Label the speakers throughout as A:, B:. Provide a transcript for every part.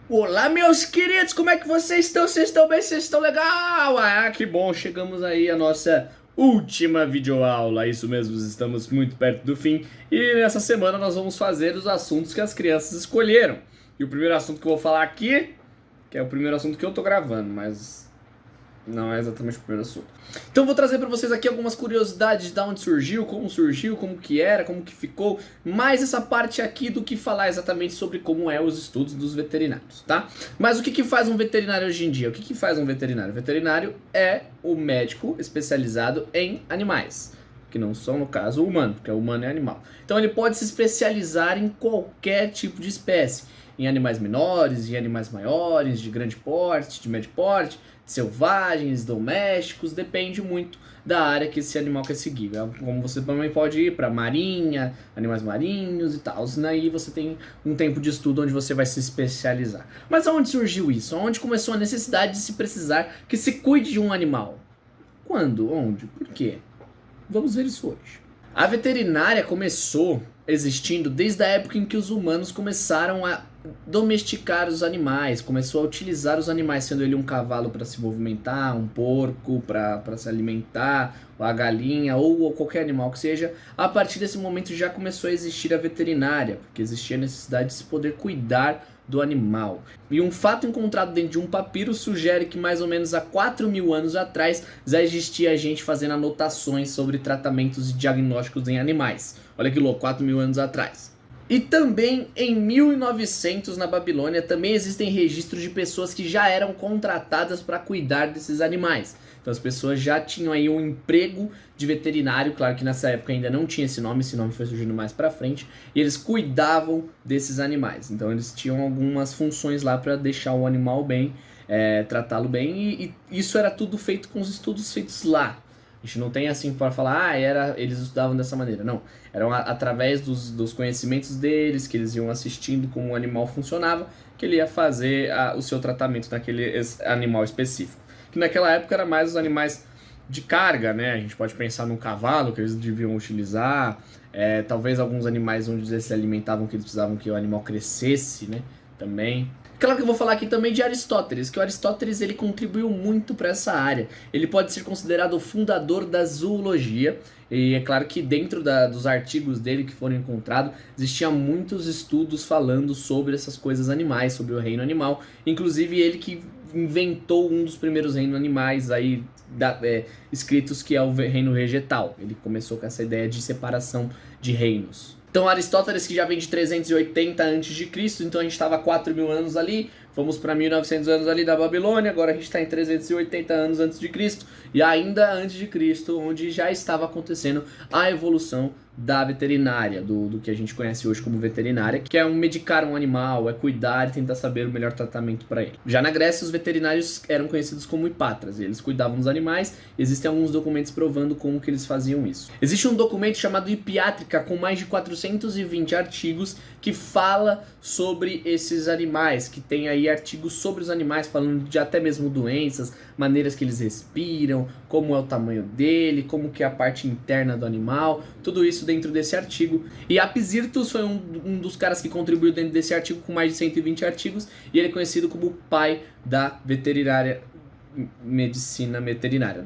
A: Olá, meus queridos, como é que vocês estão? Vocês estão bem? Vocês estão legal? Ah, que bom, chegamos aí à nossa última videoaula. Isso mesmo, estamos muito perto do fim. E nessa semana nós vamos fazer os assuntos que as crianças escolheram. E o primeiro assunto que eu vou falar aqui, que é o primeiro assunto que eu tô gravando, mas não é exatamente o primeiro assunto. Então eu vou trazer para vocês aqui algumas curiosidades de onde surgiu, como que era, como que ficou, mais essa parte aqui do que falar exatamente sobre como é os estudos dos veterinários, tá? Mas o que que faz um veterinário hoje em dia? O que que faz um veterinário? O veterinário é o médico especializado em animais, que não são, no caso, o humano, porque o humano é animal. Então ele pode se especializar em qualquer tipo de espécie, em animais menores, em animais maiores, de grande porte, de médio porte, selvagens, domésticos, depende muito da área que esse animal quer seguir. Como você também pode ir para marinha, animais marinhos e tal. Aí você tem um tempo de estudo onde você vai se especializar. Mas aonde surgiu isso? Aonde começou a necessidade de se precisar que se cuide de um animal? Quando? Onde? Por quê? Vamos ver isso hoje. A veterinária começou existindo desde a época em que os humanos começaram a domesticar os animais, começou a utilizar os animais, sendo ele um cavalo para se movimentar, um porco para se alimentar, a galinha ou qualquer animal que seja. A partir desse momento já começou a existir a veterinária, porque existia a necessidade de se poder cuidar do animal. E um fato encontrado dentro de um papiro sugere que mais ou menos há 4.000 anos atrás já existia gente fazendo anotações sobre tratamentos e diagnósticos em animais. Olha que louco, 4.000 anos atrás. E também em 1900 na Babilônia também existem registros de pessoas que já eram contratadas para cuidar desses animais. Então as pessoas já tinham aí um emprego de veterinário, claro que nessa época ainda não tinha esse nome foi surgindo mais pra frente, e eles cuidavam desses animais. Então eles tinham algumas funções lá para deixar o animal bem, tratá-lo bem, e isso era tudo feito com os estudos feitos lá. A gente não tem assim para falar, eles estudavam dessa maneira. Não, eram através dos conhecimentos deles, que eles iam assistindo como o animal funcionava, que ele ia fazer o seu tratamento naquele animal específico. Que naquela época era mais os animais de carga, né? A gente pode pensar no cavalo que eles deviam utilizar, talvez alguns animais onde eles se alimentavam que eles precisavam que o animal crescesse, né? Também. Claro que eu vou falar aqui também de Aristóteles, que o Aristóteles ele contribuiu muito para essa área. Ele pode ser considerado o fundador da zoologia, e é claro que dentro dos artigos dele que foram encontrados, existiam muitos estudos falando sobre essas coisas animais, sobre o reino animal, inclusive ele que inventou um dos primeiros reinos animais aí escritos, que é o reino vegetal. Ele começou com essa ideia de separação de reinos. Então Aristóteles, que já vem de 380 a.C., então a gente estava 4.000 anos ali, fomos para 1.900 anos ali da Babilônia, agora a gente está em 380 anos antes de Cristo, e ainda antes de Cristo, onde já estava acontecendo a evolução da veterinária, do que a gente conhece hoje como veterinária, que é medicar um animal, é cuidar e tentar saber o melhor tratamento para ele. Já na Grécia, os veterinários eram conhecidos como hipátras, e eles cuidavam dos animais, existem alguns documentos provando como que eles faziam isso. Existe um documento chamado Hipiátrica, com mais de 420 artigos, que fala sobre esses animais, que tem aí artigos sobre os animais, falando de até mesmo doenças, maneiras que eles respiram, como é o tamanho dele, como que é a parte interna do animal, tudo isso dentro desse artigo. E Apsyrtus foi um dos caras que contribuiu dentro desse artigo com mais de 120 artigos, e ele é conhecido como o pai da medicina veterinária.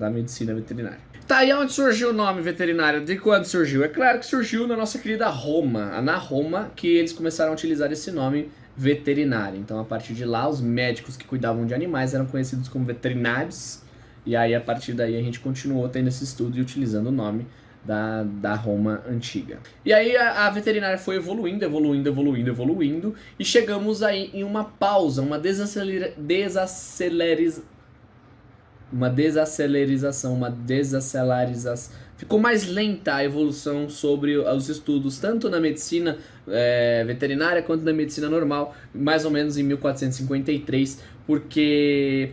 A: Tá, e onde surgiu o nome veterinário? De quando surgiu? É claro que surgiu na nossa querida Roma. Na Roma que eles começaram a utilizar esse nome veterinário. Então, a partir de lá, os médicos que cuidavam de animais eram conhecidos como veterinários. E aí, a partir daí, a gente continuou tendo esse estudo e utilizando o nome da Roma antiga. E aí, a veterinária foi evoluindo. E chegamos aí em uma pausa, uma desacelerização. Ficou mais lenta a evolução sobre os estudos, tanto na medicina veterinária quanto na medicina normal, mais ou menos em 1453, por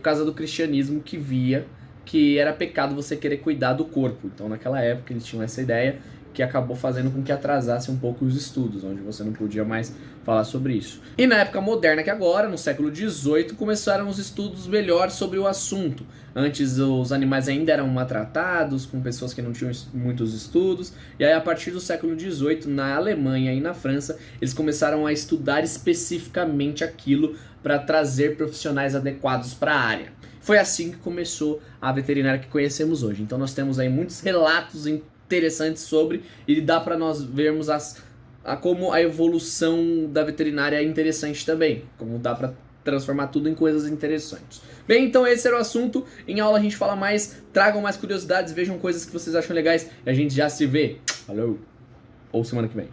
A: causa do cristianismo, que via que era pecado você querer cuidar do corpo. Então naquela época eles tinham essa ideia que acabou fazendo com que atrasasse um pouco os estudos, onde você não podia mais falar sobre isso. E na época moderna que agora, no século XVIII, começaram os estudos melhores sobre o assunto. Antes os animais ainda eram maltratados, com pessoas que não tinham muitos estudos, e aí a partir do século XVIII, na Alemanha e na França, eles começaram a estudar especificamente aquilo para trazer profissionais adequados para a área. Foi assim que começou a veterinária que conhecemos hoje. Então nós temos aí muitos relatos interessantes sobre, e dá para nós vermos como a evolução da veterinária é interessante também, como dá para transformar tudo em coisas interessantes. Bem, então esse era o assunto. Em aula a gente fala mais, tragam mais curiosidades, vejam coisas que vocês acham legais e a gente já se vê. Falou! Ou semana que vem.